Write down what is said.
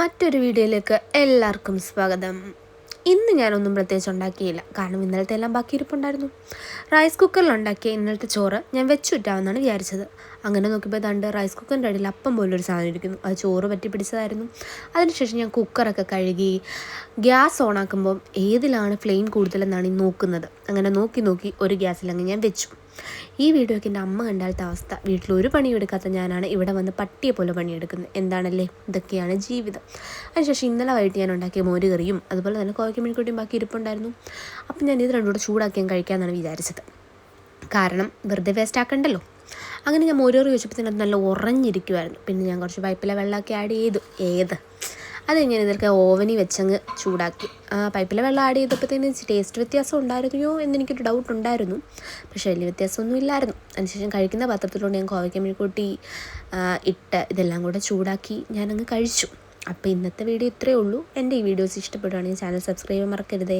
മറ്റൊരു വീഡിയോയിലേക്ക് എല്ലാവർക്കും സ്വാഗതം. ഇന്ന് ഞാനൊന്നും പ്രത്യേകിച്ച് ഉണ്ടാക്കിയില്ല, കാരണം ഇന്നലത്തെ എല്ലാം ബാക്കി ഇരിപ്പുണ്ടായിരുന്നു. റൈസ് കുക്കറിൽ ഉണ്ടാക്കിയ ഇന്നലത്തെ ചോറ് ഞാൻ വെച്ചുറ്റാമെന്നാണ് വിചാരിച്ചത്. അങ്ങനെ നോക്കിയപ്പോൾ ദണ്ട് റൈസ് കുക്കറിൻ്റെ അടിയിൽ അപ്പം പോലൊരു സാധനം ഇരിക്കുന്നു. അത് ചോറ് പറ്റി പിടിച്ചതായിരുന്നു. അതിനുശേഷം ഞാൻ കുക്കറൊക്കെ കഴുകി ഗ്യാസ് ഓണാക്കുമ്പം ഏതിലാണ് ഫ്ലെയിം കൂടുതലെന്നാണ് ഈ നോക്കുന്നത്. അങ്ങനെ നോക്കി ഒരു ഗ്യാസിലങ്ങ് ഞാൻ വെച്ചു. ഈ വീഡിയോയ്ക്ക് എൻ്റെ അമ്മ കണ്ടാലത്തെ അവസ്ഥ. വീട്ടിലൊരു പണിയെടുക്കാത്ത ഞാനാണ് ഇവിടെ വന്ന് പട്ടിയെ പോലെ പണിയെടുക്കുന്നത്. എന്താണല്ലേ, ഇതൊക്കെയാണ് ജീവിതം. അതിനുശേഷം ഇന്നലെ വൈകിട്ട് ഞാൻ ഉണ്ടാക്കിയ മോരുകറിയും അതുപോലെ തന്നെ കോവയ്ക്ക മെഴുക്കുവരട്ടിയും ബാക്കി ഇരിപ്പുണ്ടായിരുന്നു. അപ്പം ഞാൻ ഇത് രണ്ടും കൂടെ ചൂടാക്കിയും കഴിക്കാമെന്നാണ് വിചാരിച്ചത്. കാരണം വെറുതെ വേസ്റ്റ് ആക്കണ്ടല്ലോ. അങ്ങനെ ഞാൻ മോരുകറി വെച്ചപ്പോൾ അത് നല്ല ഉറഞ്ഞിരിക്കുമായിരുന്നു. പിന്നെ ഞാൻ കുറച്ച് പൈപ്പിലെ വെള്ളമൊക്കെ ആഡ് ചെയ്തു. അത് ഞാൻ ഇതൊക്കെ ഓവനിൽ വെച്ചങ്ങ് ചൂടാക്കി. പൈപ്പിലെ വെള്ളം ആഡ് ചെയ്തപ്പോഴത്തേന് ടേസ്റ്റ് വ്യത്യാസം ഉണ്ടായിരുന്നോ എന്നെനിക്കൊരു ഡൗട്ട് ഉണ്ടായിരുന്നു. പക്ഷേ വലിയ വ്യത്യാസമൊന്നും ഇല്ലായിരുന്നു. അതിനുശേഷം കഴിക്കുന്ന പാത്രത്തിലൂടെ ഞാൻ കോവയ്ക്ക മെഴുക്കുവരട്ടി ഇട്ട് ഇതെല്ലാം കൂടെ ചൂടാക്കി ഞാനങ്ങ് കഴിച്ചു. അപ്പോൾ ഇന്നത്തെ വീഡിയോ ഇത്രയേ ഉള്ളൂ. എൻ്റെ ഈ വീഡിയോസ് ഇഷ്ടപ്പെടുകയാണെങ്കിൽ ചാനൽ സബ്സ്ക്രൈബ് ചെയ്യാൻ മറക്കരുതേ.